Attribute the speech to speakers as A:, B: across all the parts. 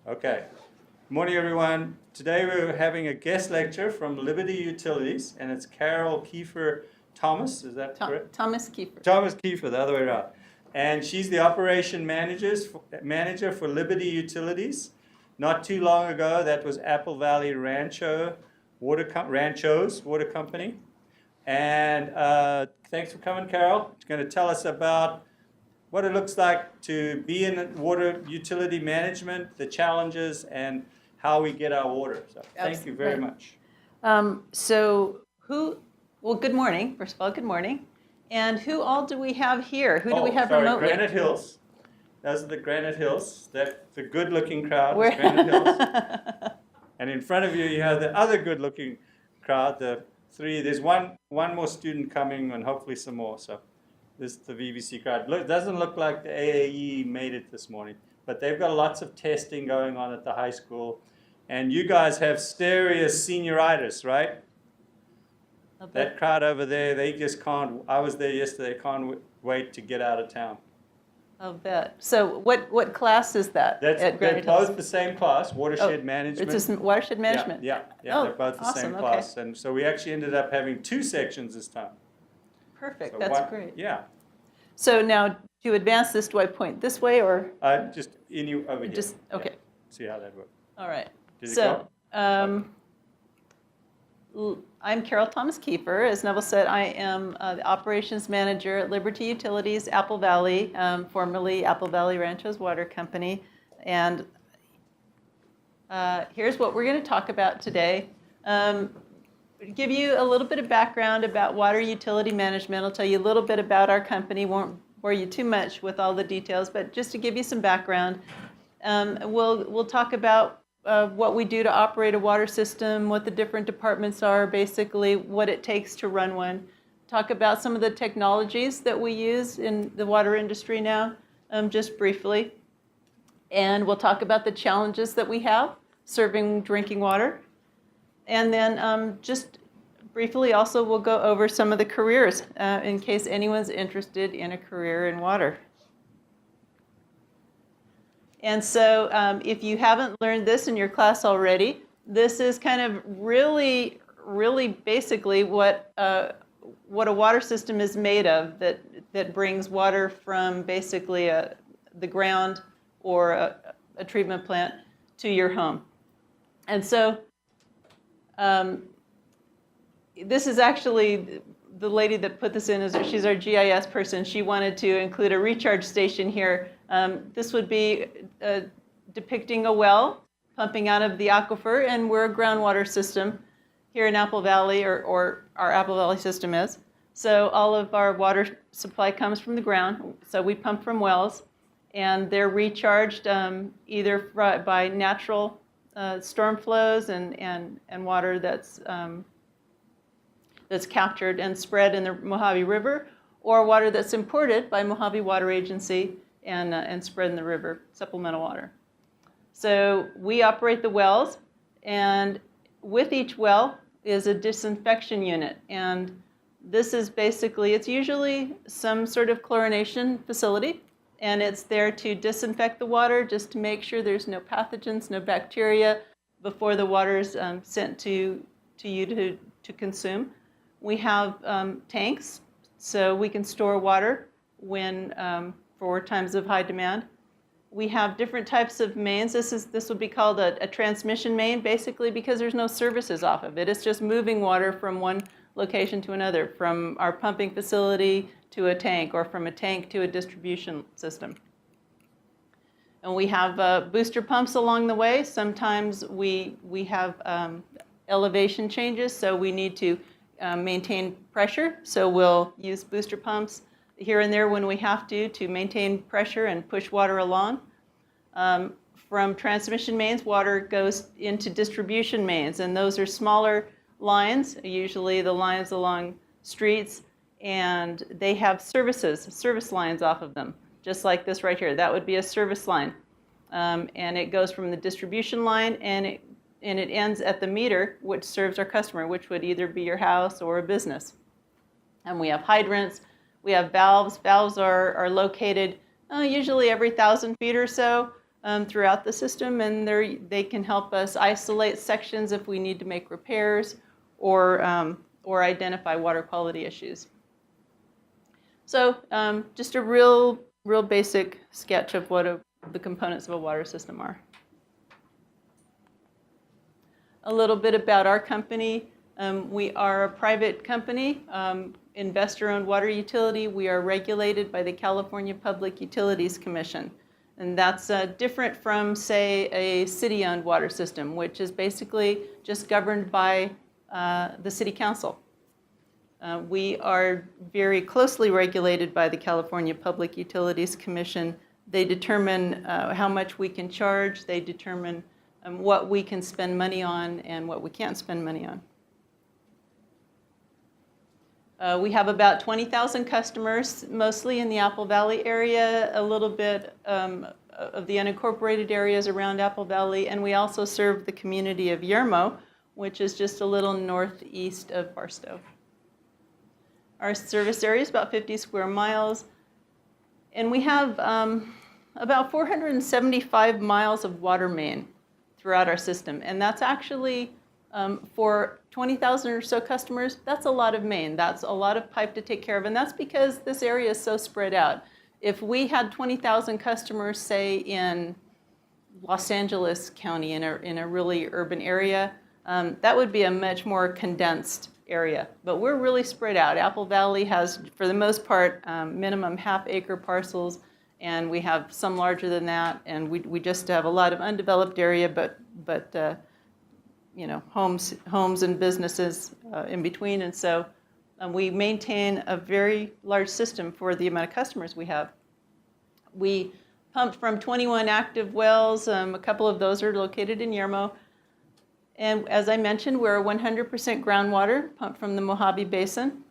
A: Okay. Morning, everyone. Today we're having a guest lecture from Liberty Utilities, and it's Carol Kiefer Thomas. Is that correct?
B: Thomas Kiefer.
A: Thomas Kiefer, the other way around. And she's the operation manager for Liberty Utilities. Not too long ago, that was Apple Valley Ranchos Water Company. And thanks for coming, Carol. She's going to tell us about what it looks like to be in water utility management, the challenges, and how we get our water. So thank you very much.
B: Well, good morning. First of all, good morning. And who all do we have here? Who do we have remotely?
A: Granite Hills. Those are the Granite Hills. That's the good-looking crowd is Granite Hills. And in front of you, you have the other good-looking crowd, the three. There's one more student coming and hopefully some more. So this is the VVC crowd. It doesn't look like the AAE made it this morning, but they've got lots of testing going on at the high school. And you guys have serious senioritis, right? That crowd over there, they just can't. I was there yesterday. Can't wait to get out of town.
B: I'll bet. So what class is that?
A: They're both the same class, watershed management.
B: It's just watershed management?
A: Yeah, they're both the same class. And so we actually ended up having two sections this time.
B: Perfect, so that's great.
A: Yeah.
B: So now, to advance this, do I point this way or?
A: Just over here.
B: Just, okay.
A: Yeah. See how that works.
B: All right.
A: Did it go?
B: I'm Carol Thomas Kiefer. As Neville said, I am the operations manager at Liberty Utilities, Apple Valley, formerly Apple Valley Ranchos Water Company. And here's what we're going to talk about today. Give you a little bit of background about water utility management. I'll tell you a little bit about our company. Won't bore you too much with all the details, but just to give you some background. We'll talk about what we do to operate a water system, what the different departments are, basically what it takes to run one. Talk about some of the technologies that we use in the water industry now, just briefly. And we'll talk about the challenges that we have serving drinking water. And then just briefly also we'll go over some of the careers in case anyone's interested in a career in water. And so if you haven't learned this in your class already, this is kind of really basically what a water system is made of, that brings water from basically the ground or a treatment plant to your home. And so this is actually the lady that put this in, she's our GIS person. She wanted to include a recharge station here. This would be depicting a well pumping out of the aquifer, and we're a groundwater system here in Apple Valley, or our Apple Valley system is. So all of our water supply comes from the ground, so we pump from wells, and they're recharged either by natural storm flows and water that's captured and spread in the Mojave River, or water that's imported by Mojave Water Agency and spread in the river, supplemental water. So we operate the wells, and with each well is a disinfection unit. And this is basically, it's usually some sort of chlorination facility, and it's there to disinfect the water just to make sure there's no pathogens, no bacteria before the water is sent to you to consume. We have tanks, so we can store water for times of high demand. We have different types of mains. This would be called a transmission main, basically because there's no services off of it. It's just moving water from one location to another, from our pumping facility to a tank, or from a tank to a distribution system. And we have booster pumps along the way. Sometimes we have elevation changes, so we need to maintain pressure. So we'll use booster pumps here and there when we have to maintain pressure and push water along. From transmission mains, water goes into distribution mains, and those are smaller lines, usually the lines along streets, and they have service lines off of them, just like this right here. That would be a service line. And it goes from the distribution line, and it ends at the meter, which serves our customer, which would either be your house or a business. And we have hydrants. We have valves. Valves are located usually every 1,000 feet or so throughout the system, and they can help us isolate sections if we need to make repairs or identify water quality issues. So just a real basic sketch of what the components of a water system are. A little bit about our company. We are a private company, investor-owned water utility. We are regulated by the California Public Utilities Commission. And that's different from, say, a city-owned water system, which is basically just governed by the city council. We are very closely regulated by the California Public Utilities Commission. They determine how much we can charge. They determine what we can spend money on and what we can't spend money on. We have about 20,000 customers, mostly in the Apple Valley area, a little bit of the unincorporated areas around Apple Valley, and we also serve the community of Yermo, which is just a little northeast of Barstow. Our service area is about 50 square miles, and we have about 475 miles of water main throughout our system, and that's actually for 20,000 or so customers, that's a lot of main. That's a lot of pipe to take care of, and that's because this area is so spread out. If we had 20,000 customers, say, in Los Angeles County, in a really urban area, that would be a much more condensed area. But we're really spread out. Apple Valley has, for the most part, minimum half-acre parcels, and we have some larger than that, and we just have a lot of undeveloped area, but you know, homes and businesses in between, and so we maintain a very large system for the amount of customers we have. We pump from 21 active wells. A couple of those are located in Yermo. And as I mentioned, we're 100% groundwater, pumped from the Mojave Basin.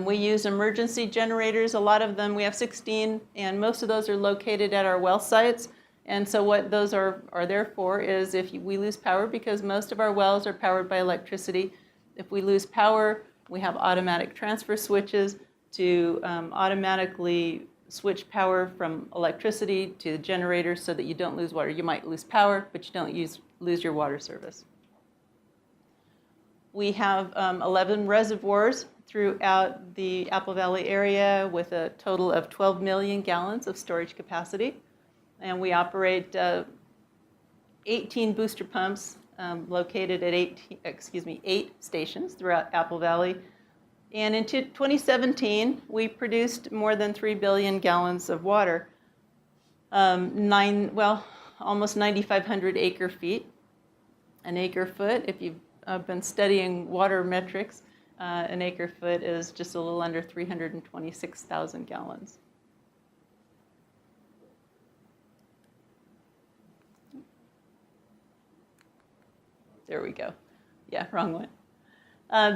B: We use emergency generators. A lot of them, we have 16, and most of those are located at our well sites. And so what those are there for is if we lose power, because most of our wells are powered by electricity. If we lose power, we have automatic transfer switches to automatically switch power from electricity to the generators so that you don't lose water. You might lose power, but you don't lose your water service. We have 11 reservoirs throughout the Apple Valley area with a total of 12 million gallons of storage capacity. And we operate 18 booster pumps located at 8 stations throughout Apple Valley. And in 2017, we produced more than 3 billion gallons of water, almost 9,500 acre feet. An acre foot, if you've been studying water metrics, an acre foot is just a little under 326,000 gallons. There we go. Yeah, wrong one.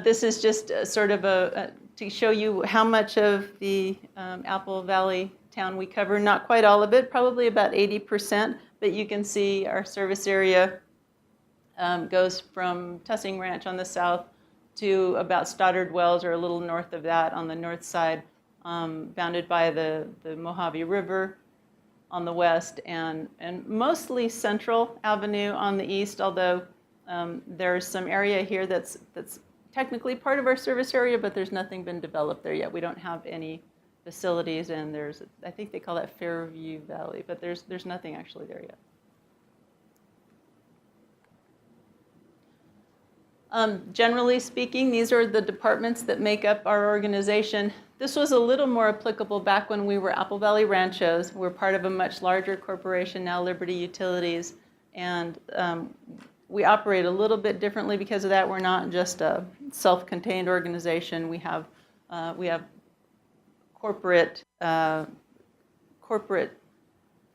B: This is just sort of to show you how much of the Apple Valley town we cover. Not quite all of it, probably about 80%, but you can see our service area goes from Tussing Ranch on the south to about Stoddard Wells, or a little north of that on the north side, bounded by the Mojave River on the west, and mostly Central Avenue on the east, although there's some area here that's technically part of our service area, but there's nothing been developed there yet. We don't have any facilities, and there's, I think they call that Fairview Valley, but there's nothing actually there yet. Generally speaking, these are the departments that make up our organization. This was a little more applicable back when we were Apple Valley Ranchos. We're part of a much larger corporation now, Liberty Utilities, and we operate a little bit differently because of that. We're not just a self-contained organization. We have corporate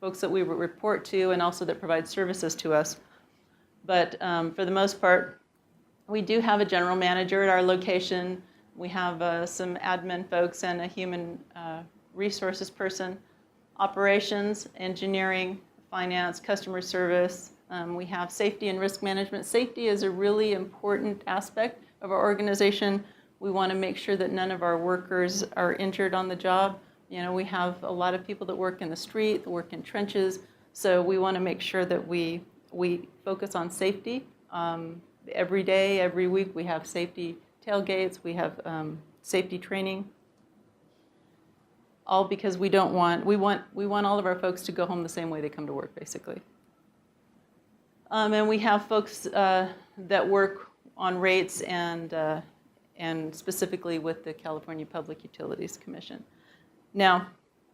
B: folks that we report to, and also that provide services to us. But for the most part, we do have a general manager at our location. We have some admin folks and a human resources person, operations, engineering, finance, customer service. We have safety and risk management. Safety is a really important aspect of our organization. We want to make sure that none of our workers are injured on the job. You know, we have a lot of people that work in the street, that work in trenches, So we want to make sure that we focus on safety. Every day, every week, we have safety tailgates, we have safety training, all because we want all of our folks to go home the same way they come to work, basically. And we have folks that work on rates and specifically with the California Public Utilities Commission. Now,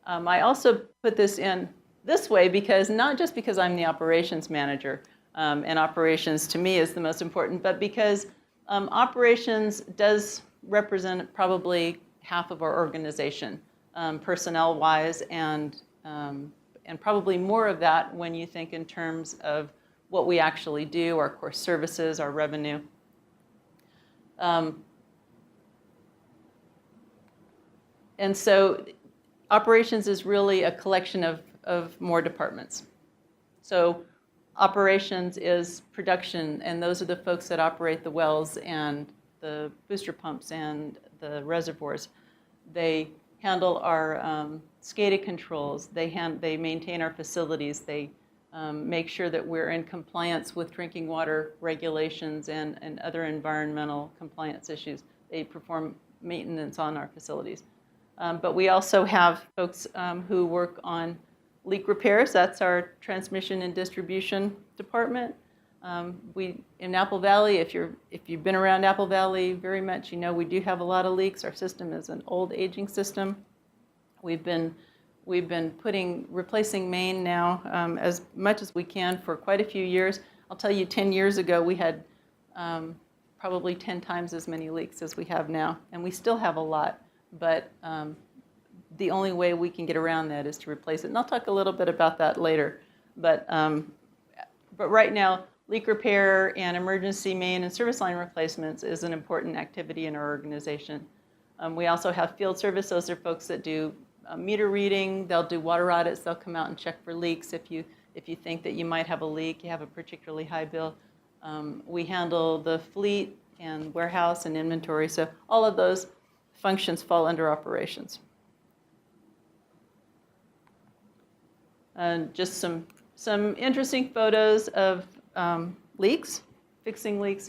B: I also put this in this way because not just because I'm the operations manager, and operations to me is the most important, but because operations does represent probably half of our organization, personnel-wise, and probably more of that when you think in terms of what we actually do, our core services, our revenue. And so operations is really a collection of more departments. So operations is production, and those are the folks that operate the wells and the booster pumps and the reservoirs. They handle our SCADA controls. They maintain our facilities. They make sure that we're in compliance with drinking water regulations and other environmental compliance issues. They perform maintenance on our facilities. But we also have folks who work on leak repairs. That's our transmission and distribution department. In Apple Valley, if you've been around Apple Valley very much, you know we do have a lot of leaks. Our system is an old aging system. We've been replacing main now as much as we can for quite a few years. I'll tell you, 10 years ago we had probably 10 times as many leaks as we have now, and we still have a lot. But the only way we can get around that is to replace it. And I'll talk a little bit about that later. But right now, leak repair and emergency main and service line replacements is an important activity in our organization. We also have field service. Those are folks that do meter reading. They'll do water audits. They'll come out and check for leaks if you think that you might have a leak, you have a particularly high bill. We handle the fleet and warehouse and inventory. So all of those functions fall under operations. And just some interesting photos of leaks, fixing leaks.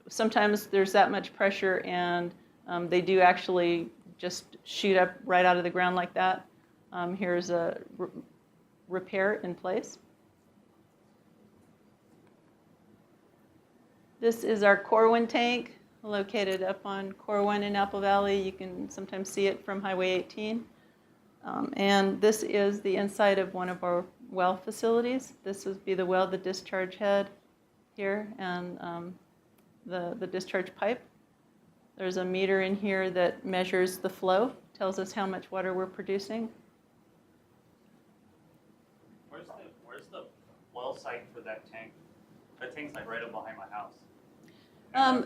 B: Sometimes there's that much pressure and they do actually just shoot up right out of the ground like that. Here's a repair in place. This is our Corwin tank, located up on Corwin in Apple Valley. You can sometimes see it from Highway 18. And this is the inside of one of our well facilities. This would be the well, the discharge head here, and the discharge pipe. There's a meter in here that measures the flow, tells us how much water we're producing.
C: Where's the well site for that tank? That tank's like right up behind my house.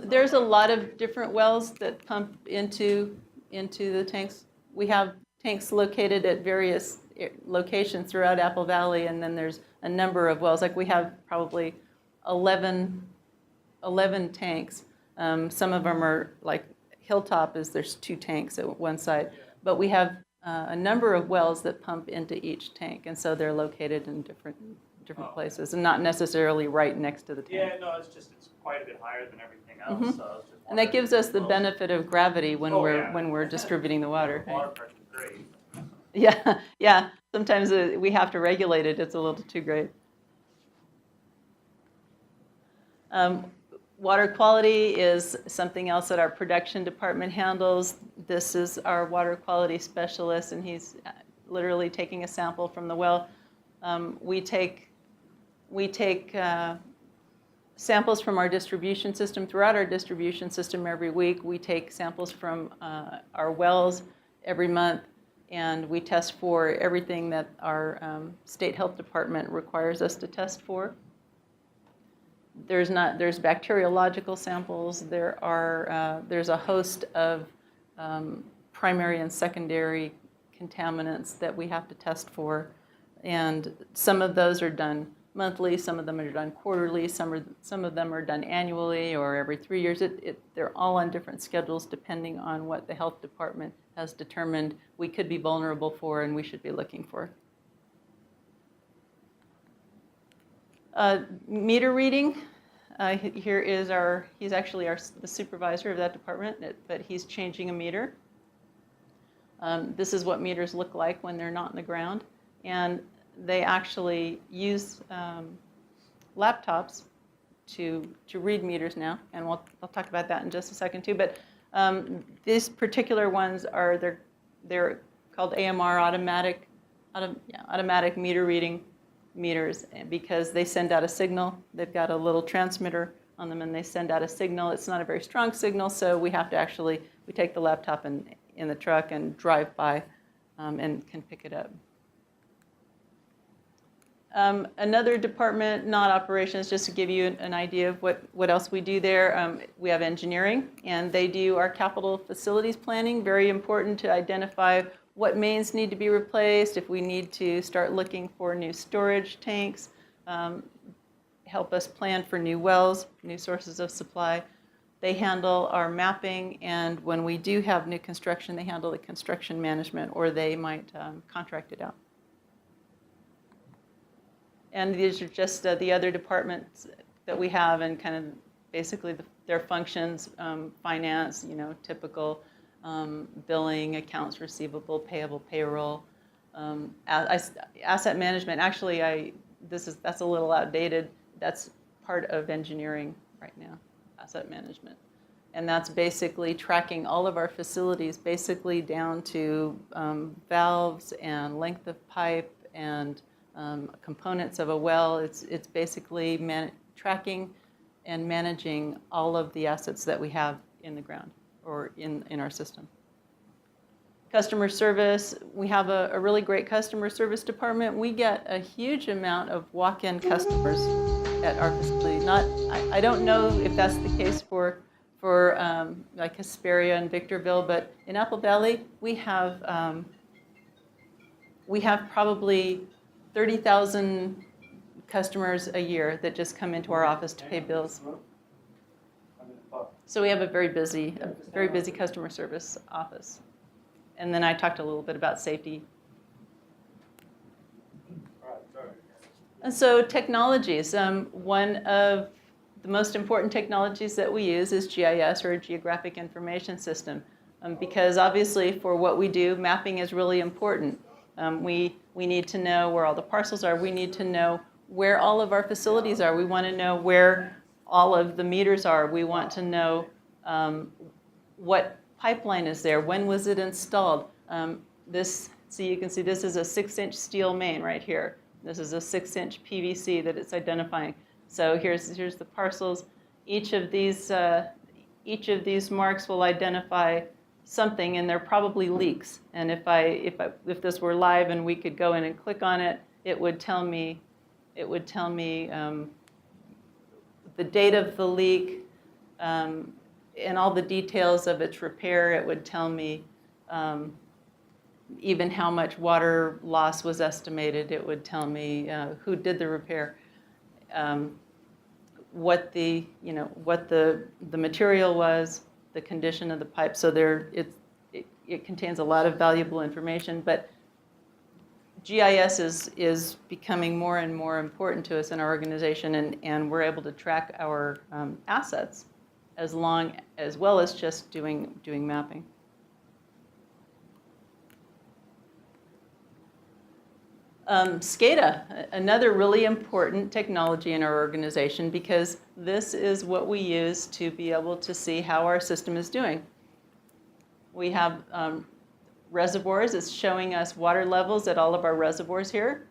B: There's a lot of different wells that pump into the tanks. We have tanks located at various locations throughout Apple Valley, and then there's a number of wells. Like we have probably 11 tanks. Some of them are like Hilltop there's 2 tanks at one side, but we have a number of wells that pump into each tank, and so they're located in different places and not necessarily right next to the tank.
C: Yeah, no, it's quite a bit higher than everything else.
B: Mm-hmm.
C: So I was just
B: And that gives us the benefit of gravity when we're distributing the water.
C: Water pressure's great.
B: Yeah. Sometimes we have to regulate it. It's a little too great. Water quality is something else that our production department handles. This is our water quality specialist, and he's literally taking a sample from the well. We take samples from our distribution system. Throughout our distribution system every week, we take samples from our wells every month, and we test for everything that our state health department requires us to test for. There's bacteriological samples. There's a host of primary and secondary contaminants that we have to test for, and some of those are done monthly, some of them are done quarterly, some of them are done annually or every 3 years. They're all on different schedules depending on what the health department has determined we could be vulnerable for and we should be looking for. Meter reading. Here is he's actually the supervisor of that department, but he's changing a meter. This is what meters look like when they're not in the ground. And they actually use laptops to read meters now. And I'll talk about that in just a second too. But these particular ones they're called AMR, automatic meter reading meters, because they send out a signal. They've got a little transmitter on them, and they send out a signal. It's not a very strong signal, so we have to we take the laptop in the truck and drive by and can pick it up. Another department, not operations, just to give you an idea of what else we do there. We have engineering, and they do our capital facilities planning. Very important to identify what mains need to be replaced, if we need to start looking for new storage tanks, help us plan for new wells, new sources of supply. They handle our mapping, and when we do have new construction, they handle the construction management, or they might contract it out. And these are just the other departments that we have, and kind of basically their functions, finance, typical billing, accounts receivable, payable, payroll, asset management. Actually, that's a little outdated. That's part of engineering right now, asset management. And that's basically tracking all of our facilities, basically down to valves and length of pipe and components of a well. It's basically tracking and managing all of the assets that we have in the ground or in our system. Customer service, we have a really great customer service department. We get a huge amount of walk-in customers at our facility. I don't know if that's the case for like Hesperia and Victorville, but in Apple Valley, we have probably 30,000 customers a year that just come into our office to pay bills. So we have a very busy customer service office. And then I talked a little bit about safety. And so technologies. One of the most important technologies that we use is GIS, or a Geographic Information System, because obviously for what we do, mapping is really important. We need to know where all the parcels are. We need to know where all of our facilities are. We want to know where all of the meters are. We want to know what pipeline is there. When was it installed? So you can see this is a 6-inch steel main right here. This is a 6-inch PVC that it's identifying. So here's the parcels. Each of these marks will identify something, and they're probably leaks. And if this were live and we could go in and click on it, it would tell me the date of the leak and all the details of its repair. It would tell me even how much water loss was estimated. It would tell me who did the repair, what the material was, the condition of the pipe. So it contains a lot of valuable information. But GIS is becoming more and more important to us in our organization, and we're able to track our assets as well as just doing mapping. SCADA, another really important technology in our organization, because this is what we use to be able to see how our system is doing. We have reservoirs. It's showing us water levels at all of our reservoirs here.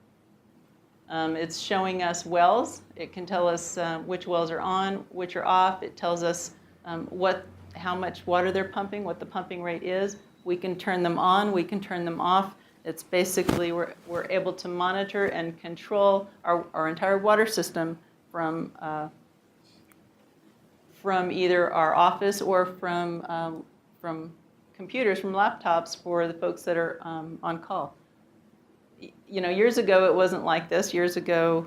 B: It's showing us wells. It can tell us which wells are on, which are off. It tells us how much water they're pumping, what the pumping rate is. We can turn them on. We can turn them off. It's basically we're able to monitor and control our entire water system from either our office or from computers, from laptops for the folks that are on call. Years ago it wasn't like this. Years ago,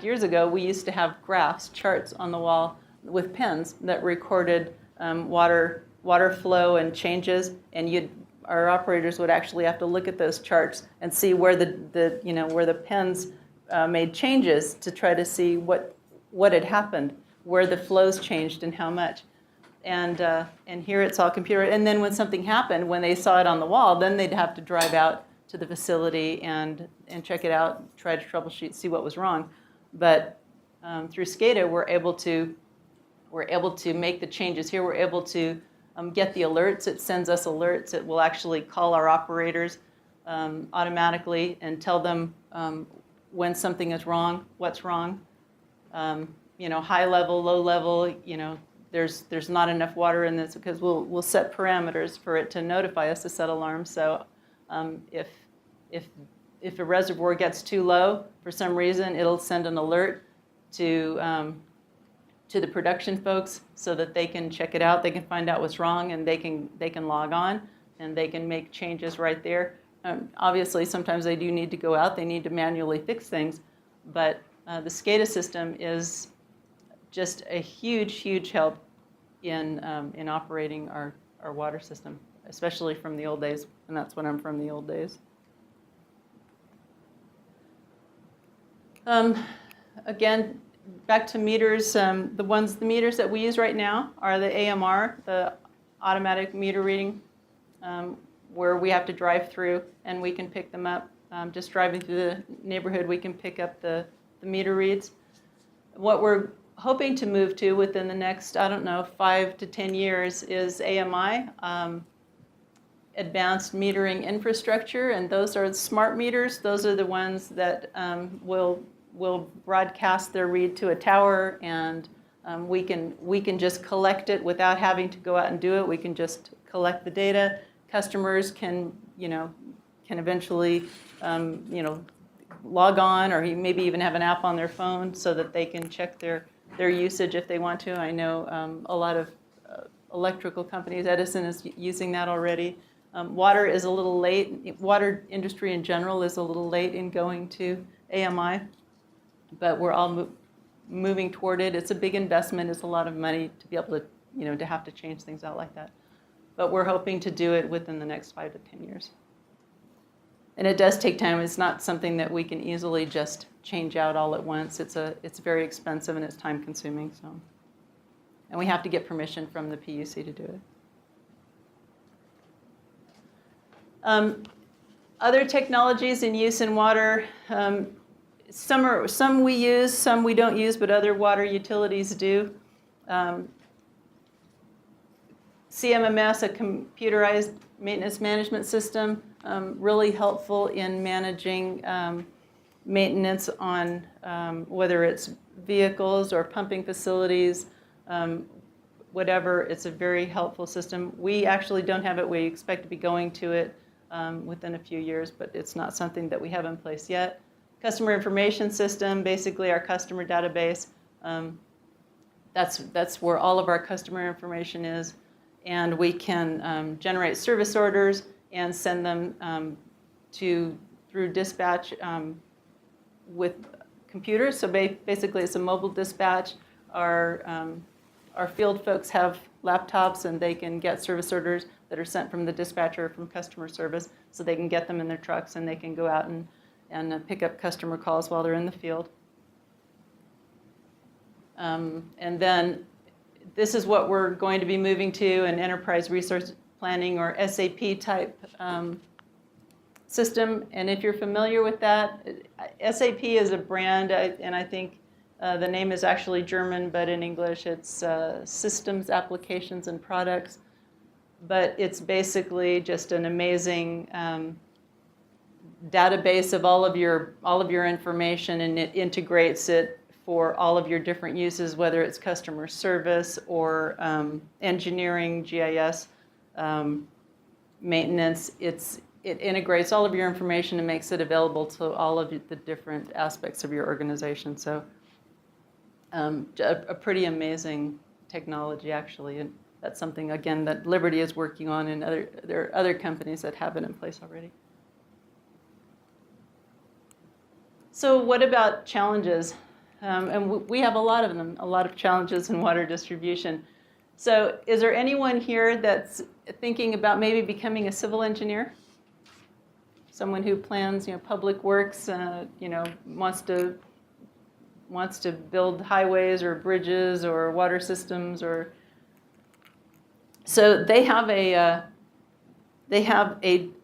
B: years ago we used to have graphs, charts on the wall with pens that recorded water flow and changes, and our operators would actually have to look at those charts and see where the pens made changes to try to see what had happened, where the flows changed and how much. And here it's all computer. And then when something happened, when they saw it on the wall, then they'd have to drive out to the facility and check it out, try to troubleshoot, see what was wrong. But through SCADA, we're able to make the changes here. We're able to get the alerts. It sends us alerts. It will actually call our operators automatically and tell them when something is wrong, what's wrong. High level, low level, there's not enough water in this, because we'll set parameters for it to notify us to set alarms. So if a reservoir gets too low for some reason, it'll send an alert to the production folks so that they can check it out. They can find out what's wrong, and they can log on and they can make changes right there. Obviously, sometimes they do need to go out. They need to manually fix things, but the SCADA system is just a huge help in operating our water system, especially from the old days, and that's when I'm from, the old days. Again, back to meters. The meters that we use right now are the AMR, the automatic meter reading, where we have to drive through and we can pick them up. Just driving through the neighborhood, we can pick up the meter reads. What we're hoping to move to within the next, 5 to 10 years is AMI, advanced metering infrastructure, and those are smart meters. Those are the ones that will broadcast their read to a tower, and we can just collect it without having to go out and do it. We can just collect the data. Customers can eventually log on, or maybe even have an app on their phone so that they can check their usage if they want to. I know a lot of electrical companies, Edison is using that already. Water is a little late. Water industry in general is a little late in going to AMI, but we're all moving toward it. It's a big investment. It's a lot of money to be able to, to have to change things out like that. But we're hoping to do it within the next 5 to 10 years. And it does take time. It's not something that we can easily just change out all at once. It's very expensive and it's time consuming. So, and we have to get permission from the PUC to do it. Other technologies in use in water, some we use, some we don't use, but other water utilities do. CMMS, a computerized maintenance management system, really helpful in managing maintenance on whether it's vehicles or pumping facilities, whatever. It's a very helpful system. We actually don't have it. We expect to be going to it within a few years, but it's not something that we have in place yet. Customer information system, basically our customer database. That's where all of our customer information is. And we can generate service orders and send them through dispatch with computers. So basically, it's a mobile dispatch. Our field folks have laptops, and they can get service orders that are sent from the dispatcher from customer service, so they can get them in their trucks, and they can go out and pick up customer calls while they're in the field. And then this is what we're going to be moving to, an enterprise resource planning or SAP type system. And if you're familiar with that, SAP is a brand, and I think the name is actually German, but in English it's Systems, Applications, and Products. But it's basically just an amazing database of all of your information, and it integrates it for all of your different uses, whether it's customer service or engineering, GIS, maintenance. It integrates all of your information and makes it available to all of the different aspects of your organization. So a pretty amazing technology, actually. And that's something, again, that Liberty is working on, and there are other companies that have it in place already. So what about challenges? And we have a lot of them, a lot of challenges in water distribution. So is there anyone here that's thinking about maybe becoming a civil engineer? someone who plans, public works, wants to build highways or bridges or water systems, or so they have an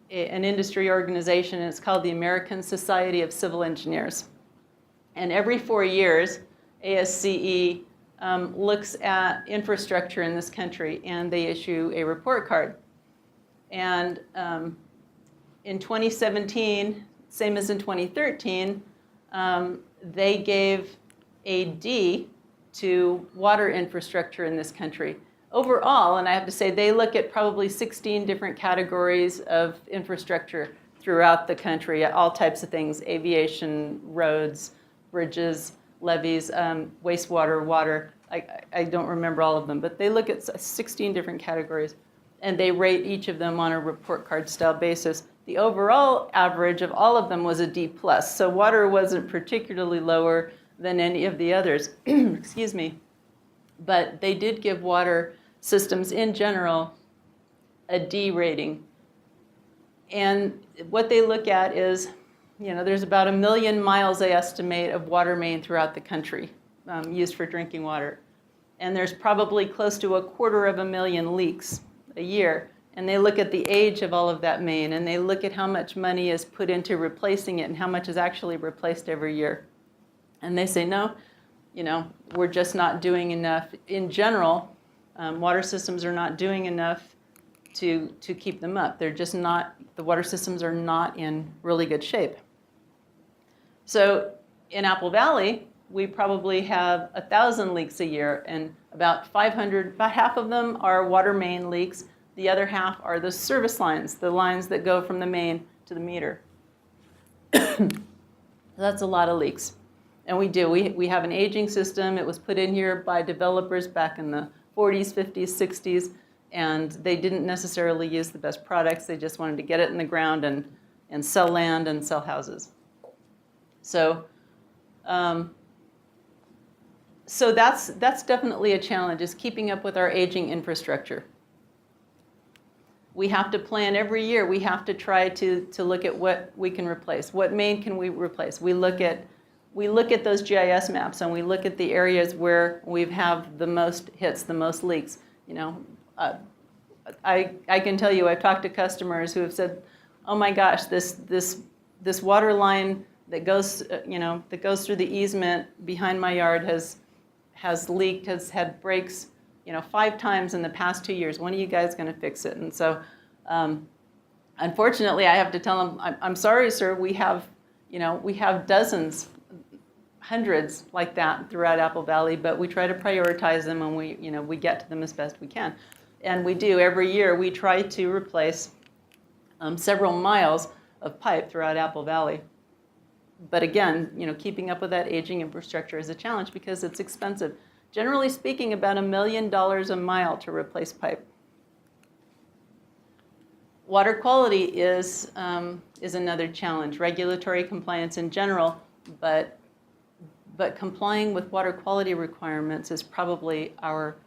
B: industry organization, and it's called the American Society of Civil Engineers. And every 4 years, ASCE looks at infrastructure in this country, and they issue a report card. And in 2017, same as in 2013, they gave a D to water infrastructure in this country. Overall, and I have to say, they look at probably 16 different categories of infrastructure throughout the country, all types of things: aviation, roads, bridges, levees, wastewater, water. I don't remember all of them, but they look at 16 different categories, and they rate each of them on a report card style basis. The overall average of all of them was a D+, so water wasn't particularly lower than any of the others. Excuse me. But they did give water systems in general a D rating. And what they look at is, there's about 1 million miles, they estimate, of water main throughout the country used for drinking water. And there's probably close to 250,000 leaks a year. And they look at the age of all of that main, and they look at how much money is put into replacing it and how much is actually replaced every year. And they say, no, we're just not doing enough. In general, water systems are not doing enough to keep them up. They're just not, the water systems are not in really good shape. So in Apple Valley, we probably have 1,000 leaks a year, and about half of them are water main leaks. The other half are the service lines, the lines that go from the main to the meter. That's a lot of leaks. And we have an aging system. It was put in here by developers back in the 40s, 50s, 60s, and they didn't necessarily use the best products. They just wanted to get it in the ground and sell land and sell houses. So that's definitely a challenge, is keeping up with our aging infrastructure. We have to plan every year. We have to try to look at what we can replace. What main can we replace? We look at those GIS maps, and we look at the areas where we have the most hits, the most leaks. I can tell you, I've talked to customers who have said, "Oh my gosh, this water line that goes through the easement behind my yard has leaked, has had breaks, 5 times in the past 2 years. When are you guys going to fix it?" And so, unfortunately, I have to tell them, "I'm sorry, sir. We have dozens, hundreds like that throughout Apple Valley, but we try to prioritize them, and we get to them as best we can." And we do. Every year we try to replace several miles of pipe throughout Apple Valley. But again, keeping up with that aging infrastructure is a challenge because it's expensive. Generally speaking, about $1 million a mile to replace pipe. Water quality is another challenge. Regulatory compliance in general, but complying with water quality requirements is probably our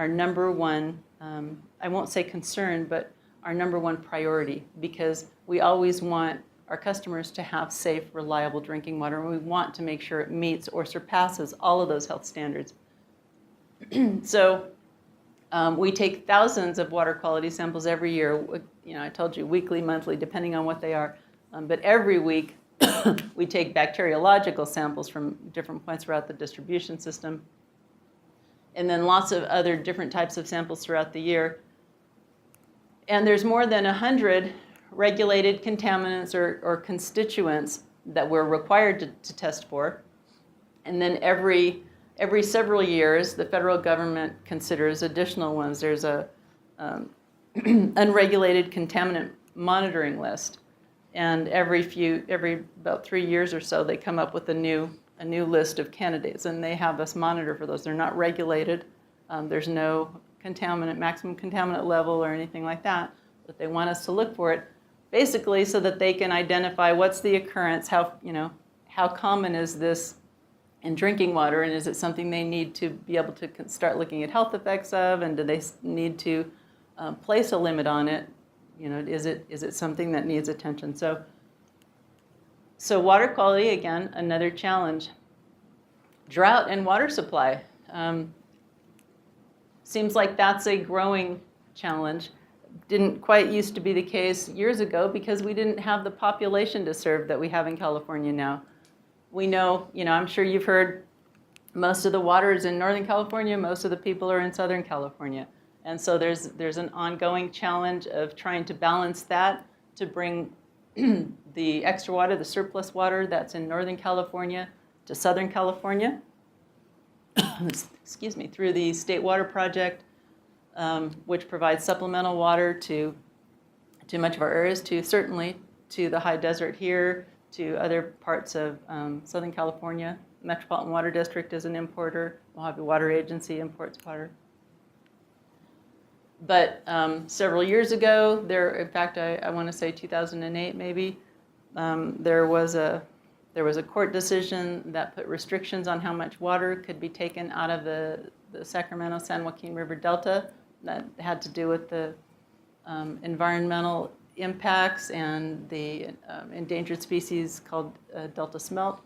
B: number one, I won't say concern, but our number one priority, because we always want our customers to have safe, reliable drinking water, and we want to make sure it meets or surpasses all of those health standards. So we take thousands of water quality samples every year. I told you, weekly, monthly, depending on what they are. But every week, we take bacteriological samples from different points throughout the distribution system, and then lots of other different types of samples throughout the year. And there's more than 100 regulated contaminants or constituents that we're required to test for. And then every several years, the federal government considers additional ones. There's a unregulated contaminant monitoring list. And every about 3 years or so, they come up with a new list of candidates, and they have us monitor for those. They're not regulated. There's no maximum contaminant level or anything like that, but they want us to look for it, basically so that they can identify what's the occurrence, how common is this in drinking water, and is it something they need to be able to start looking at health effects of, and do they need to place a limit on it? Is it something that needs attention? So So water quality, again, another challenge. Drought and water supply. Seems like that's a growing challenge. Didn't quite used to be the case years ago because we didn't have the population to serve that we have in California now. We know, I'm sure you've heard most of the water is in Northern California, most of the people are in Southern California. And so there's an ongoing challenge of trying to balance that to bring the extra water, the surplus water that's in Northern California to Southern California, excuse me, through the State Water Project, which provides supplemental water to much of our areas, certainly to the high desert here, to other parts of Southern California. Metropolitan Water District is an importer. Mojave Water Agency imports water. But several years ago, in fact, I want to say 2008 maybe, there was a court decision that put restrictions on how much water could be taken out of the Sacramento-San Joaquin River Delta. That had to do with the environmental impacts and the endangered species called Delta smelt.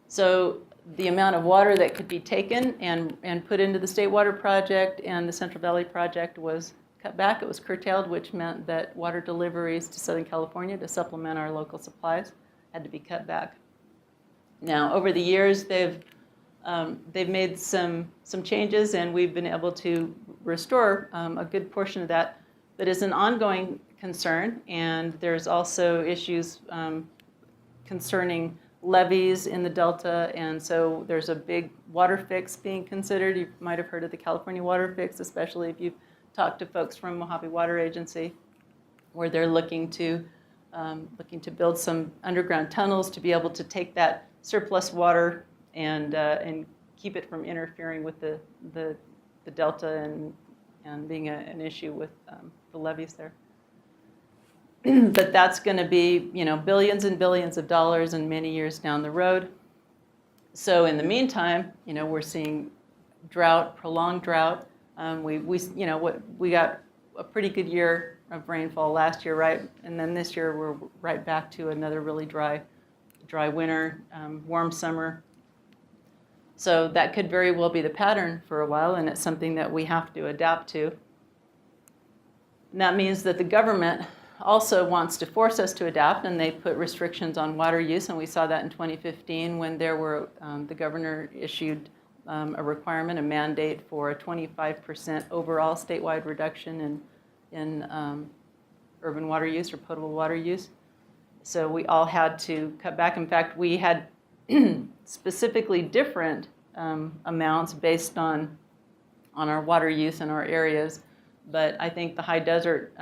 B: So the amount of water that could be taken and put into the State Water Project and the Central Valley Project was cut back. It was curtailed, which meant that water deliveries to Southern California to supplement our local supplies had to be cut back. Now, over the years, they've made some changes, and we've been able to restore a good portion of that. But it's an ongoing concern, and there's also issues concerning levees in the Delta, and so there's a big water fix being considered. You might have heard of the California water fix, especially if you've talked to folks from Mojave Water Agency, where they're looking to build some underground tunnels to be able to take that surplus water and keep it from interfering with the Delta and being an issue with the levees there. But that's going to be, billions and billions of dollars and many years down the road. So in the meantime, we're seeing drought, prolonged drought. We got a pretty good year of rainfall last year, right? And then this year we're right back to another really dry winter, warm summer. So that could very well be the pattern for a while, and it's something that we have to adapt to. And that means that the government also wants to force us to adapt, and they put restrictions on water use, and we saw that in 2015 when there were, the governor issued a requirement, a mandate for a 25% overall statewide reduction in urban water use or potable water use. So we all had to cut back. In fact, we had specifically different amounts based on our water use in our areas, but I think the high desert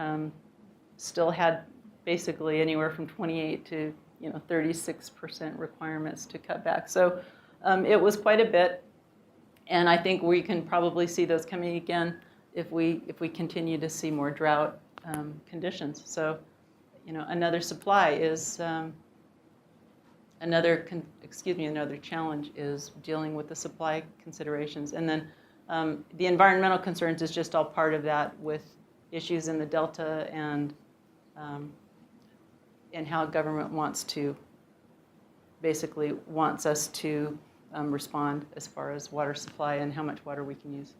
B: still had basically anywhere from 28 to 36% requirements to cut back. So it was quite a bit, and I think we can probably see those coming again if we continue to see more drought conditions. So another supply is another challenge is dealing with the supply considerations, and then the environmental concerns is just all part of that with issues in the Delta and how government wants us to respond as far as water supply and how much water we can use.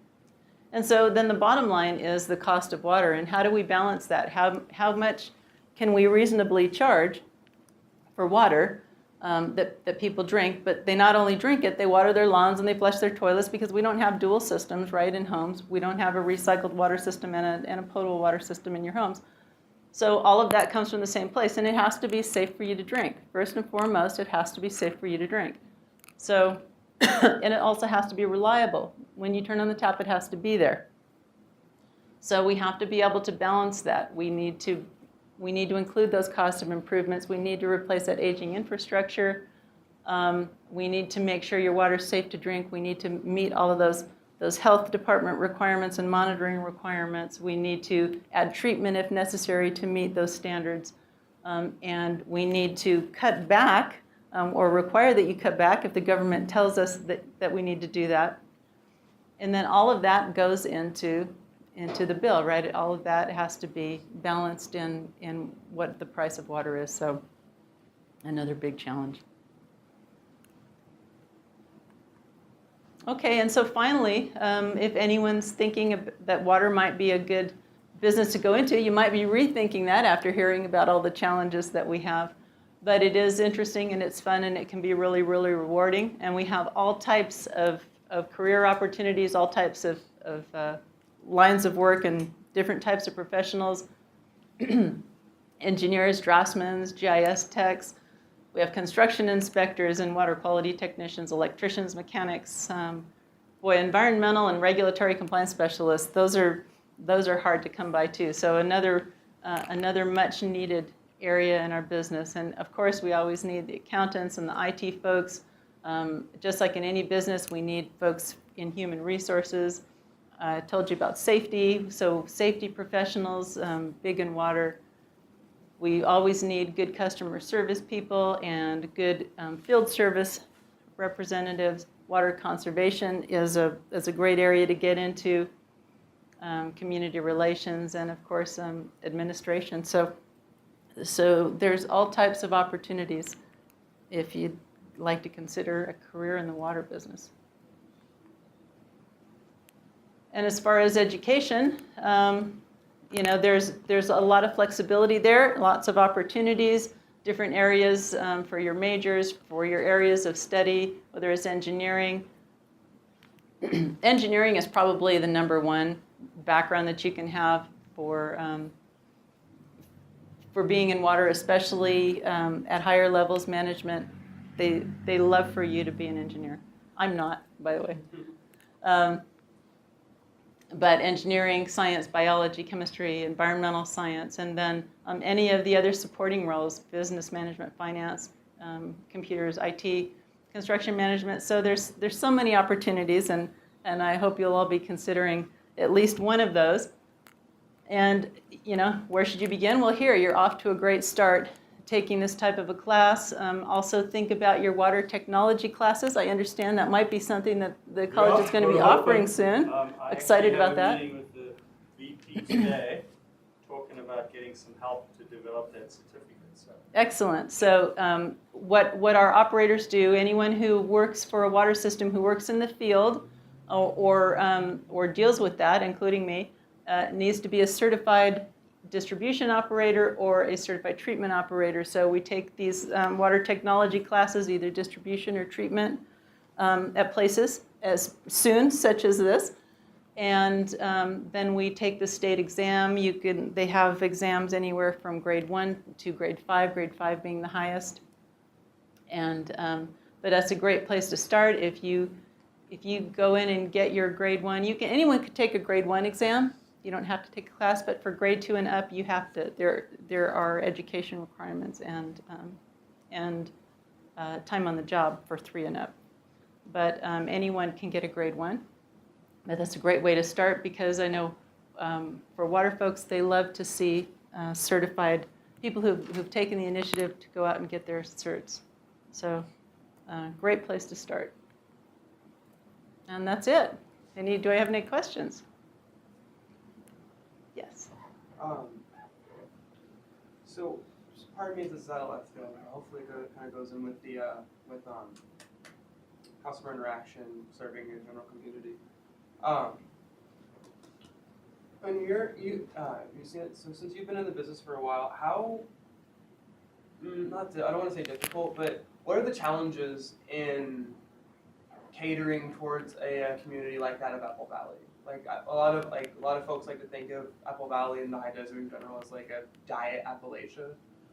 B: And so then the bottom line is the cost of water, and how do we balance that? How much can we reasonably charge for water that people drink, but they not only drink it, they water their lawns and they flush their toilets, because we don't have dual systems, right, in homes. We don't have a recycled water system and a potable water system in your homes. So all of that comes from the same place, and it has to be safe for you to drink. First and foremost, it has to be safe for you to drink. So, and it also has to be reliable. When you turn on the tap, it has to be there. So we have to be able to balance that. We need to include those costs of improvements. We need to replace that aging infrastructure. We need to make sure your water is safe to drink. We need to meet all of those health department requirements and monitoring requirements. We need to add treatment if necessary to meet those standards. And we need to cut back or require that you cut back if the government tells us that we need to do that. And then all of that goes into the bill, right? All of that has to be balanced in what the price of water is. So Another big challenge. Okay, and so finally, if anyone's thinking that water might be a good business to go into, you might be rethinking that after hearing about all the challenges that we have. But it is interesting and it's fun and it can be really, really rewarding. And we have all types of career opportunities, all types of lines of work and different types of professionals, engineers, draftsmen, GIS techs. We have construction inspectors and water quality technicians, electricians, mechanics, environmental and regulatory compliance specialists. Those are hard to come by too. So another much needed area in our business. And of course, we always need the accountants and the IT folks. Just like in any business, we need folks in human resources. I told you about safety. So safety professionals, big in water. We always need good customer service people and good field service representatives. Water conservation is a great area to get into. Community relations and of course administration. So there's all types of opportunities if you'd like to consider a career in the water business. And as far as education, there's a lot of flexibility there, lots of opportunities, different areas for your majors, for your areas of study, whether it's engineering. Engineering is probably the number one background that you can have for being in water, especially at higher levels, management. They love for you to be an engineer. I'm not, by the way. But engineering, science, biology, chemistry, environmental science, and then any of the other supporting roles, business management, finance, computers, IT, construction management. So there's so many opportunities, and I hope you'll all be considering at least one of those. And, where should you begin? Well, here, you're off to a great start taking this type of a class. Also think about your water technology classes. I understand that might be something that the college is going to be offering soon. Excited about that.
A: I actually have a meeting with the VP today, talking about getting some help to develop that certificate. So.
B: Excellent. So what our operators do, anyone who works for a water system, who works in the field or deals with that, including me, needs to be a certified distribution operator or a certified treatment operator. So we take these water technology classes, either distribution or treatment, at places as soon, such as this. And then we take the state exam. They have exams anywhere from grade 1 to grade 5 being the highest. And but that's a great place to start. If you go in and get your grade 1, anyone could take a grade 1 exam. You don't have to take a class, but for grade 2 and up, you have to. There are education requirements and time on the job for 3 and up. But anyone can get a grade 1. But that's a great way to start because I know for water folks, they love to see certified people who've taken the initiative to go out and get their certs. So great place to start. And that's it. Do I have any questions? Yes.
D: So part of me is a societal ethical. Hopefully, it kind of goes in with the customer interaction, serving your general community. When you see it, so since you've been in the business for a while, how I don't want to say difficult, but what are the challenges in catering towards a community like that of Apple Valley? Like a lot of folks like to think of Apple Valley and the high desert in general as like a diet Appalachia,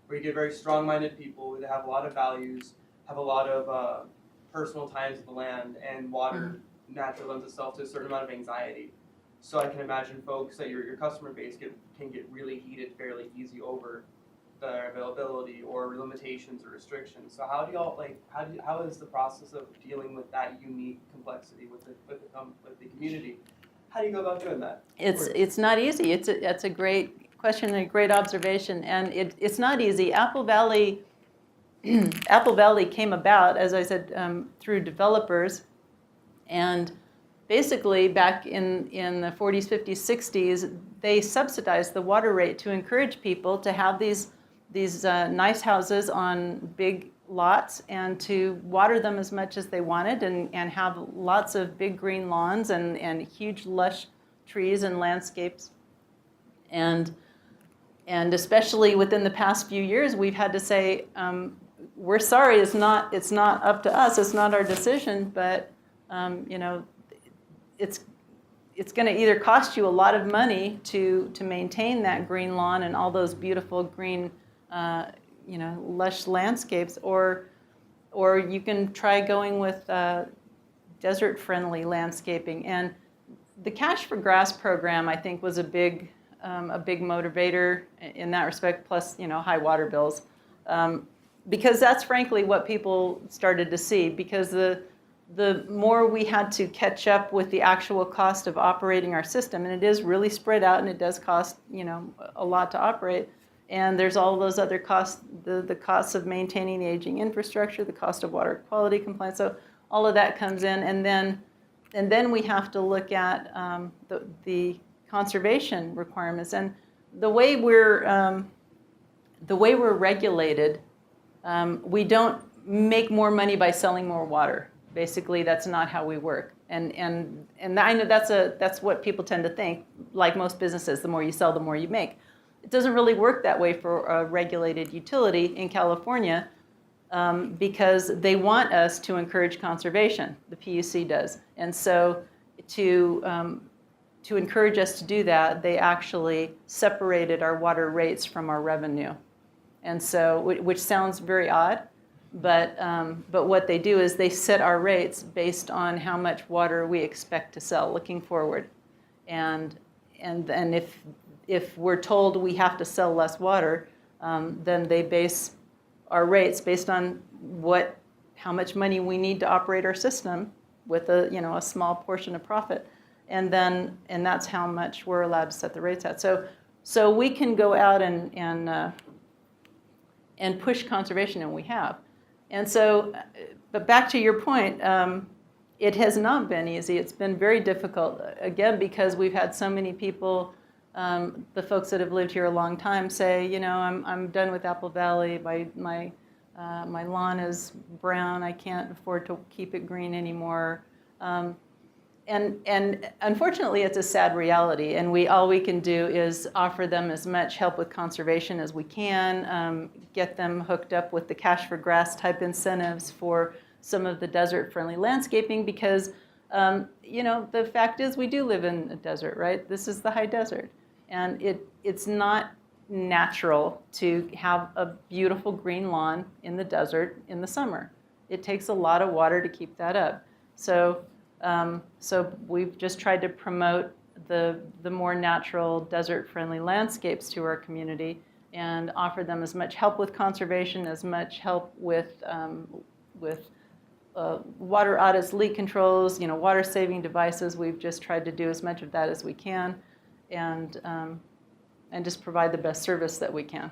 D: where you get very strong-minded people that have a lot of values, have a lot of personal ties to the land, and water naturally lends itself to a certain amount of anxiety. So I can imagine folks that your customer base can get really heated fairly easy over their availability or limitations or restrictions. So how do y'all how is the process of dealing with that unique complexity with the community? How do you go about doing that?
B: It's not easy. That's a great question and a great observation, and it's not easy. Apple Valley came about, as I said, through developers, and basically back in the 40s, 50s, 60s, they subsidized the water rate to encourage people to have these nice houses on big lots and to water them as much as they wanted and have lots of big green lawns and huge lush trees and landscapes. And especially within the past few years, we've had to say, we're sorry, it's not up to us, it's not our decision, but it's going to either cost you a lot of money to maintain that green lawn and all those beautiful green, lush landscapes, or you can try going with desert-friendly landscaping. And the Cash for Grass program, I think, was a big motivator in that respect. Plus, high water bills, because that's frankly what people started to see. Because the more we had to catch up with the actual cost of operating our system, and it is really spread out, and it does cost a lot to operate. And there's all those other costs, the costs of maintaining the aging infrastructure, the cost of water quality compliance. So all of that comes in, and then we have to look at the conservation requirements. And the way we're regulated, we don't make more money by selling more water. Basically, that's not how we work. And I know that's what people tend to think. Like most businesses, the more you sell, the more you make. It doesn't really work that way for a regulated utility in California, because they want us to encourage conservation. The PUC does. And so to encourage us to do that, they actually separated our water rates from our revenue. And so, which sounds very odd, but what they do is they set our rates based on how much water we expect to sell looking forward. And if we're told we have to sell less water, then they base our rates based on how much money we need to operate our system with a small portion of profit. And that's how much we're allowed to set the rates at. So we can go out and push conservation, and we have. And so, but back to your point, it has not been easy. It's been very difficult, again, because we've had so many people, the folks that have lived here a long time, say, I'm done with Apple Valley. My lawn is brown. I can't afford to keep it green anymore. And unfortunately, it's a sad reality, and all we can do is offer them as much help with conservation as we can, get them hooked up with the Cash for Grass type incentives for some of the desert-friendly landscaping, because the fact is we do live in a desert, right? This is the high desert, and it's not natural to have a beautiful green lawn in the desert in the summer. It takes a lot of water to keep that up. So we've just tried to promote the more natural desert-friendly landscapes to our community and offer them as much help with conservation, as much help with water audits, leak controls, water-saving devices. We've just tried to do as much of that as we can, and just provide the best service that we can.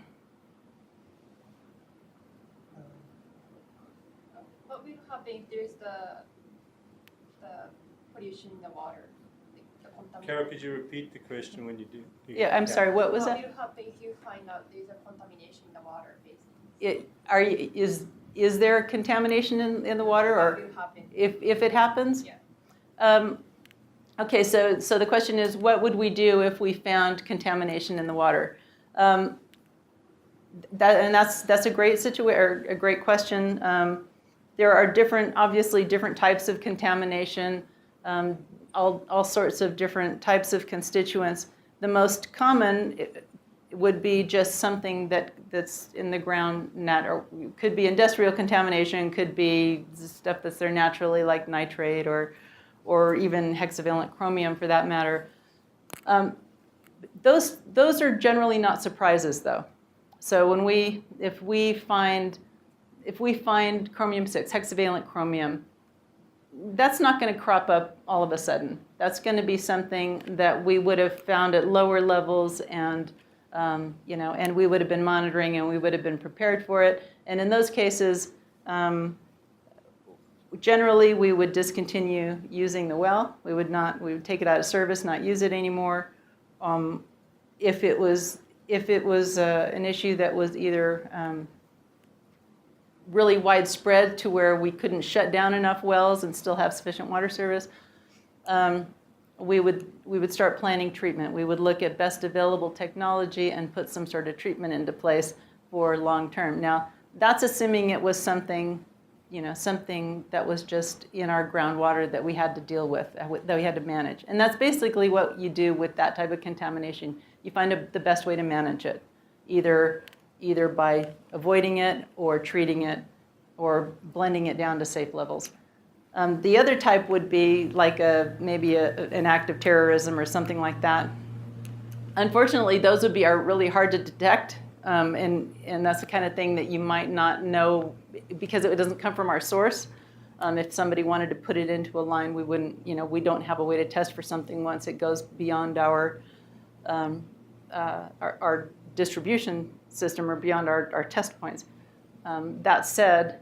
E: What will happen if there's the pollution in the water? The contamination?
A: Carol, could you repeat the question when you do?
B: Yeah, I'm sorry, what was that?
E: What will happen if you find out there's a contamination in the water, basically?
B: Is there contamination in the water, or
E: What will happen?
B: if it happens?
E: Yeah.
B: Okay, so the question is, what would we do if we found contamination in the water? That's a great or a great question. There are obviously different types of contamination, all sorts of different types of constituents. The most common would be just something that's in the ground, or could be industrial contamination, could be stuff that's there naturally, like nitrate or even hexavalent chromium for that matter. Those are generally not surprises, though. So if we find chromium-6, hexavalent chromium, that's not going to crop up all of a sudden. That's going to be something that we would have found at lower levels, and and we would have been monitoring, and we would have been prepared for it. And in those cases, generally we would discontinue using the well. We would take it out of service, not use it anymore. If if it was an issue that was either really widespread to where we couldn't shut down enough wells and still have sufficient water service, we would start planning treatment. We would look at best available technology and put some sort of treatment into place for long term. Now, that's assuming it was something, something that was just in our groundwater that we had to deal with, that we had to manage. And that's basically what you do with that type of contamination. You find the best way to manage it, either by avoiding it or treating it or blending it down to safe levels. The other type would be like maybe an act of terrorism or something like that. Unfortunately, those would be really hard to detect, and that's the kind of thing that you might not know because it doesn't come from our source. If somebody wanted to put it into a line, we wouldn't, we don't have a way to test for something once it goes beyond our distribution system or beyond our test points. That said,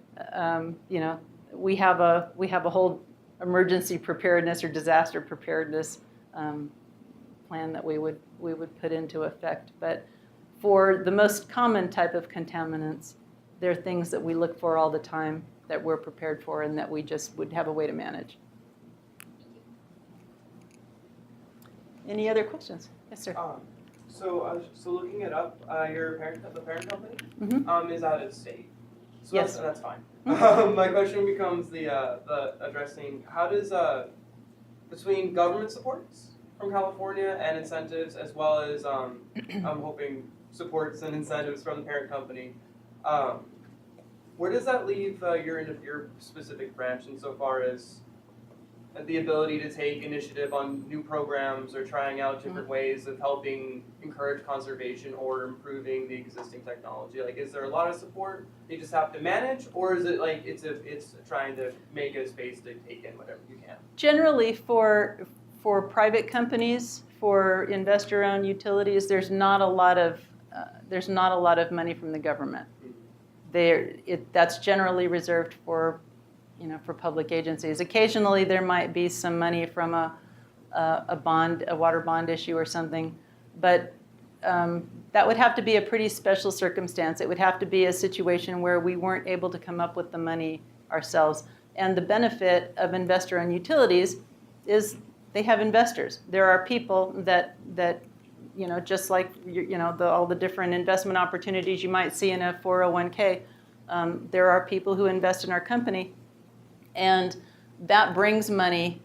B: we have a whole emergency preparedness or disaster preparedness plan that we would put into effect. But for the most common type of contaminants, there are things that we look for all the time that we're prepared for and that we just would have a way to manage. Any other questions? Yes, sir.
D: So looking it up, the parent company,
B: Mm-hmm.
D: is out of state. So
B: Yes.
D: that's fine. My question becomes the addressing how does between government supports from California and incentives as well as I'm hoping supports and incentives from the parent company, where does that leave your specific branch insofar as the ability to take initiative on new programs or trying out different ways of helping encourage conservation or improving the existing technology? Like, is there a lot of support you just have to manage, or is it like it's trying to make a space to take in whatever you can?
B: Generally, for private companies, for investor-owned utilities, there's not a lot of money from the government. That's generally reserved for public agencies. Occasionally, there might be some money from a water bond issue or something, but that would have to be a pretty special circumstance. It would have to be a situation where we weren't able to come up with the money ourselves. And the benefit of investor-owned utilities is they have investors. There are people that just like all the different investment opportunities you might see in a 401k. There are people who invest in our company. And that brings money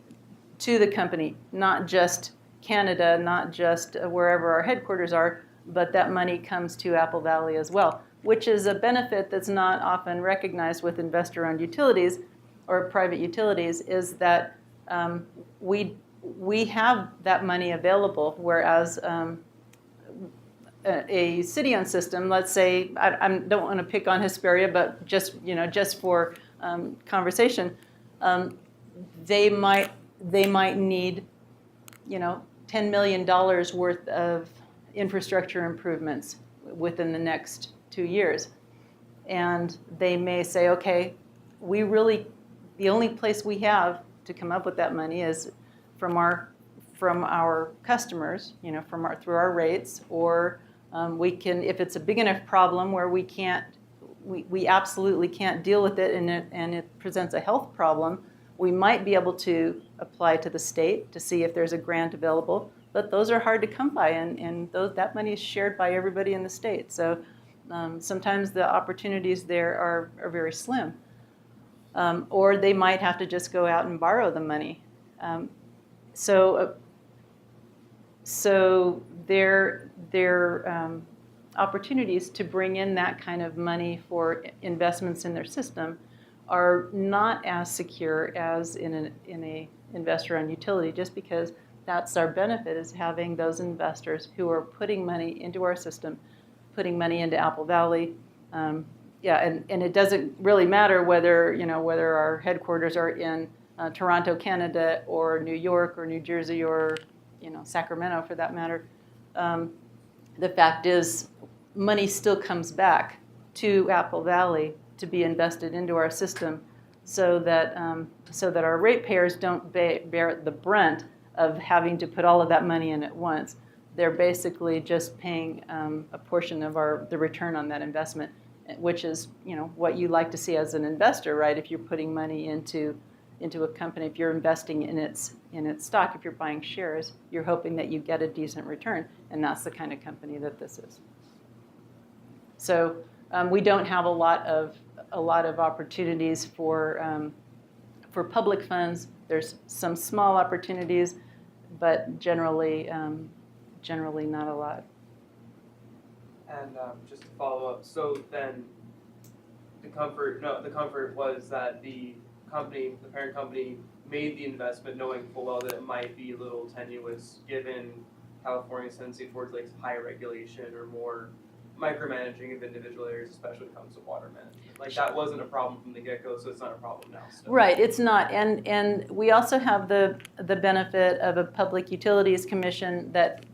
B: to the company, not just Canada, not just wherever our headquarters are, but that money comes to Apple Valley as well, which is a benefit that's not often recognized with investor-owned utilities or private utilities, is that we have that money available, whereas a city-owned system, let's say, I don't want to pick on Hesperia, but just for conversation, they might need $10 million worth of infrastructure improvements within the next 2 years, and they may say, okay, the only place we have to come up with that money is from our customers, through our rates, or we can, if it's a big enough problem where we absolutely can't deal with it and it presents a health problem, we might be able to apply to the state to see if there's a grant available, but those are hard to come by, and that money is shared by everybody in the state. So sometimes the opportunities there are very slim. Or they might have to just go out and borrow the money. So their opportunities to bring in that kind of money for investments in their system are not as secure as in a investor-owned utility, just because that's our benefit, is having those investors who are putting money into our system, putting money into Apple Valley. And it doesn't really matter whether our headquarters are in Toronto, Canada, or New York, or New Jersey, or Sacramento, for that matter. The fact is, money still comes back to Apple Valley to be invested into our system, so that our ratepayers don't bear the brunt of having to put all of that money in at once. they're basically just paying a portion of the return on that investment, which is, you know, what you like to see as an investor, right? If you're putting money into a company, if you're investing in its stock, if you're buying shares, you're hoping that you get a decent return, and that's the kind of company that this is. So we don't have a lot of opportunities for public funds. There's some small opportunities, but generally not a lot.
D: And just to follow up, so then the comfort was that the parent company, made the investment knowing full well that it might be a little tenuous given California's tendency towards like higher regulation or more micromanaging of individual areas, especially when it comes to water management. Like that wasn't a problem from the get-go, so it's not a problem now. So.
B: Right, it's not, and we also have the benefit of a Public Utilities Commission that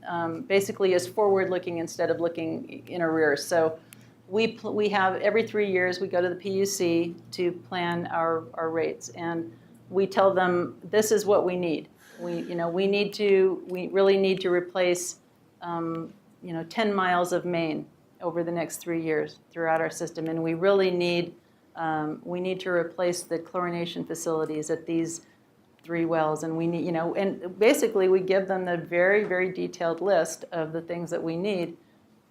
B: basically is forward-looking instead of looking in arrears. So we have every 3 years we go to the PUC to plan our rates, and we tell them this is what we need. We really need to replace 10 miles of main over the next 3 years throughout our system, and we really need to replace the chlorination facilities at these 3 wells, and we need, and basically we give them the very, very detailed list of the things that we need,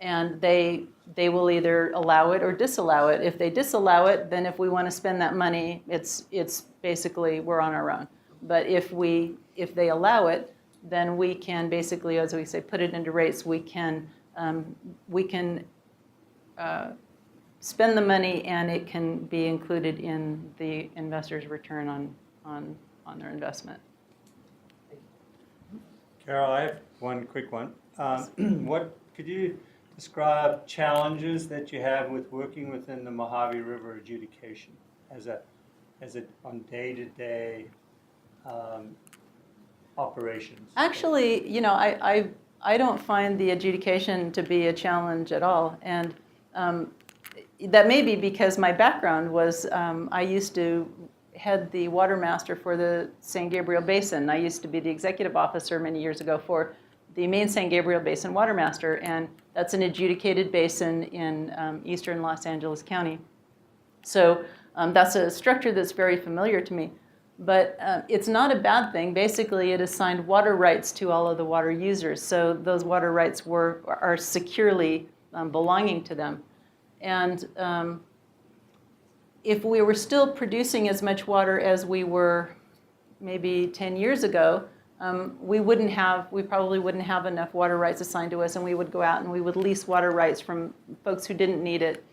B: and they will either allow it or disallow it. If they disallow it, then if we want to spend that money, it's basically we're on our own. But if they allow it, then we can basically, as we say, put it into rates. We can spend the money, and it can be included in the investor's return on their investment.
A: Carol, I have one quick one. What could you describe challenges that you have with working within the Mojave River adjudication as a on day-to-day operations?
B: Actually, I don't find the adjudication to be a challenge at all, and that may be because my background was I used to head the water master for the San Gabriel Basin. I used to be the executive officer many years ago for the main San Gabriel Basin water master, and that's an adjudicated basin in eastern Los Angeles County. So that's a structure that's very familiar to me. But it's not a bad thing. Basically, it assigned water rights to all of the water users. So those water rights are securely belonging to them. And if we were still producing as much water as we were maybe 10 years ago, we probably wouldn't have enough water rights assigned to us, and we would go out and we would lease water rights from folks who didn't need it.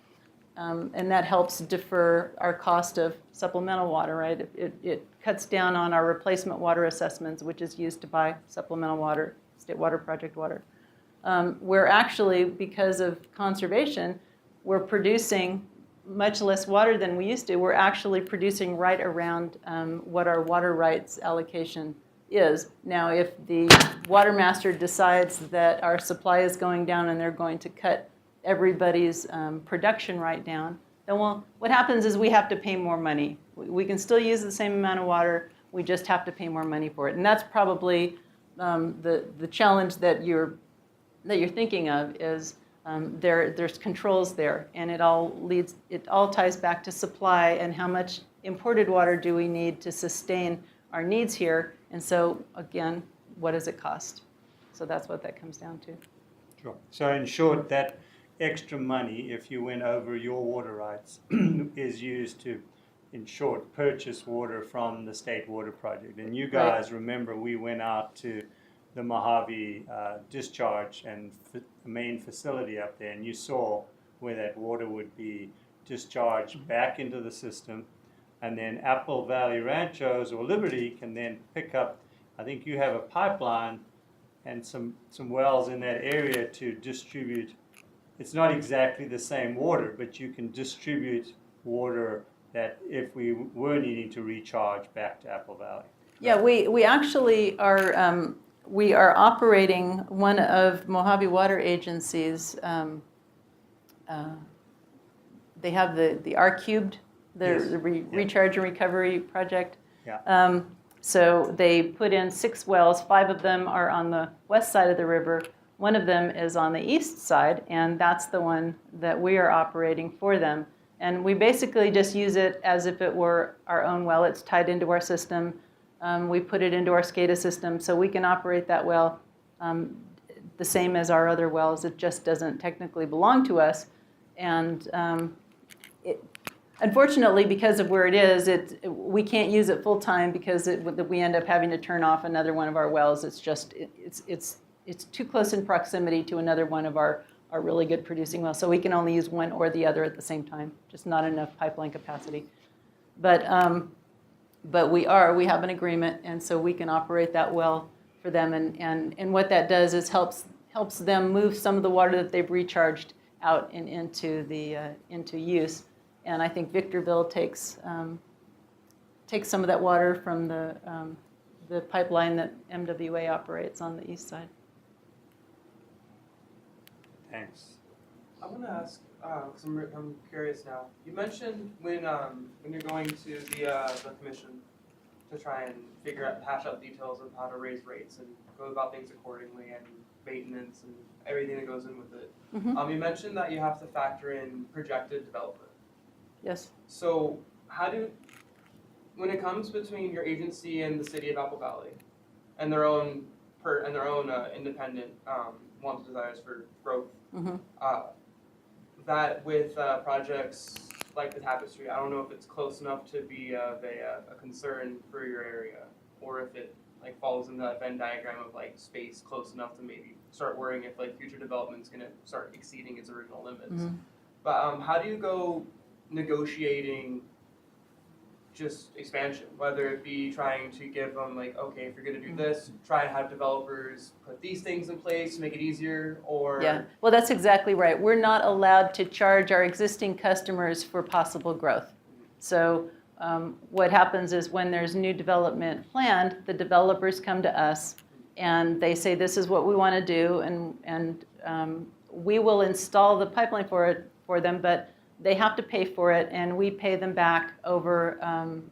B: And that helps defer our cost of supplemental water, right? It cuts down on our replacement water assessments, which is used to buy supplemental water, State Water Project water. We're actually, because of conservation, we're producing much less water than we used to. We're actually producing right around what our water rights allocation is. Now, if the water master decides that our supply is going down and they're going to cut everybody's production right down, then what happens is we have to pay more money. We can still use the same amount of water, we just have to pay more money for it. And that's probably the challenge that you're thinking of is there's controls there, and it all ties back to supply and how much imported water do we need to sustain our needs here. And so again, what does it cost? So that's what that comes down to.
A: Sure. So in short, that extra money, if you went over your water rights, is used to, in short, purchase water from the State Water Project. And you guys, remember, we went out to the Mojave discharge and the main facility up there, and you saw where that water would be discharged back into the system, and then Apple Valley Ranchos or Liberty can then pick up, I think you have a pipeline and some wells in that area to distribute. It's not exactly the same water, but you can distribute water that if we were needing to recharge back to Apple Valley.
B: Yeah, we actually are we are operating one of Mojave Water Agency's. They have the R-Cubed, the recharge and recovery project. So they put in 6 wells. 5 of them are on the west side of the river. One of them is on the east side, and that's the one that we are operating for them. And we basically just use it as if it were our own well. It's tied into our system. We put it into our SCADA system, so we can operate that well the same as our other wells. It just doesn't technically belong to us. And unfortunately, because of where it is, we can't use it full time because we end up having to turn off another one of our wells. It's too close in proximity to another one of our really good producing wells. So we can only use one or the other at the same time, just not enough pipeline capacity. But we have an agreement, and so we can operate that well for them. And what that does is helps them move some of the water that they've recharged out and into use. And I think Victorville takes some of that water from the pipeline that MWA operates on the east side.
A: Thanks.
D: I want to ask, because I'm curious now. You mentioned when you're going to the commission to try and hash out details of how to raise rates and go about things accordingly and maintenance and everything that goes in with it.
B: Mm-hmm.
D: You mentioned that you have to factor in projected development.
B: Yes.
D: So when it comes between your agency and the city of Apple Valley, and their own independent wants and desires for growth,
B: Mm-hmm.
D: that with projects like the Tapestry, I don't know if it's close enough to be a concern for your area, or if it like falls in that Venn diagram of like space close enough to maybe start worrying if like future development's going to start exceeding its original limits.
B: Mm-hmm.
D: But how do you go negotiating just expansion, whether it be trying to give them like, okay, if you're going to do this, try and have developers put these things in place to make it easier, or...
B: Yeah, well, that's exactly right. We're not allowed to charge our existing customers for possible growth. So what happens is when there's new development planned, the developers come to us and they say, this is what we want to do, and we will install the pipeline for them, but they have to pay for it, and we pay them back over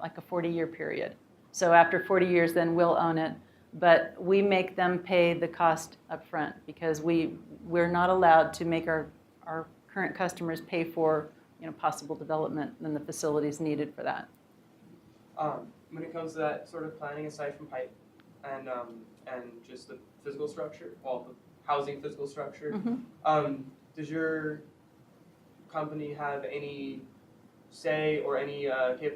B: like a 40-year period. So after 40 years, then we'll own it. But we make them pay the cost up front because we're not allowed to make our current customers pay for possible development and the facilities needed for that.
D: When it comes to that sort of planning, aside from pipe and just the physical structure, well, the housing physical structure,
B: Mm-hmm.
D: Does your company have any say or any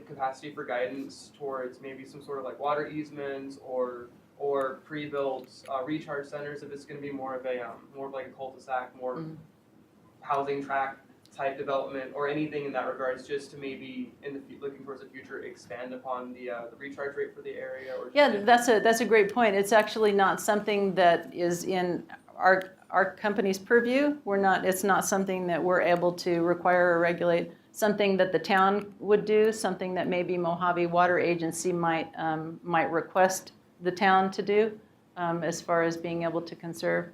D: capacity for guidance towards maybe some sort of like water easements or pre-built recharge centers, if it's going to be more of like a cul-de-sac, more housing tract type development, or anything in that regards, just to maybe looking towards the future expand upon the recharge rate for the area? Or
B: Yeah, that's a great point. It's actually not something that is in our company's purview. It's not something that we're able to require or regulate. Something that the town would do, something that maybe Mojave Water Agency might request the town to do, as far as being able to conserve,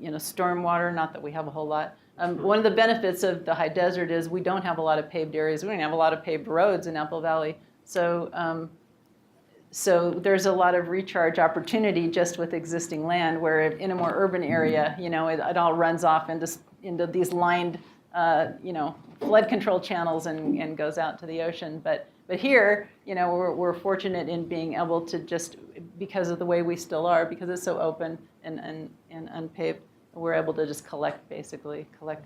B: stormwater. Not that we have a whole lot. One of the benefits of the high desert is we don't have a lot of paved areas. We don't have a lot of paved roads in Apple Valley. So there's a lot of recharge opportunity just with existing land, where in a more urban area, it all runs off into these lined, flood control channels and goes out to the ocean. But here, we're fortunate in being able to just, because of the way we still are, because it's so open and unpaved, we're able to just collect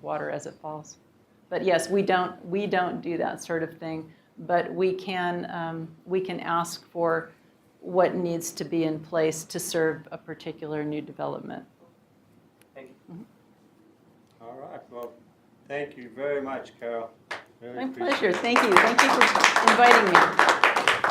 B: water as it falls. But yes, we don't do that sort of thing. But we can ask for what needs to be in place to serve a particular new development.
D: Thank you.
B: Mm-hmm.
A: All right. Well, thank you very much, Carol. Really
B: My
A: appreciate
B: pleasure.
A: it.
B: Thank you. Thank you for inviting me.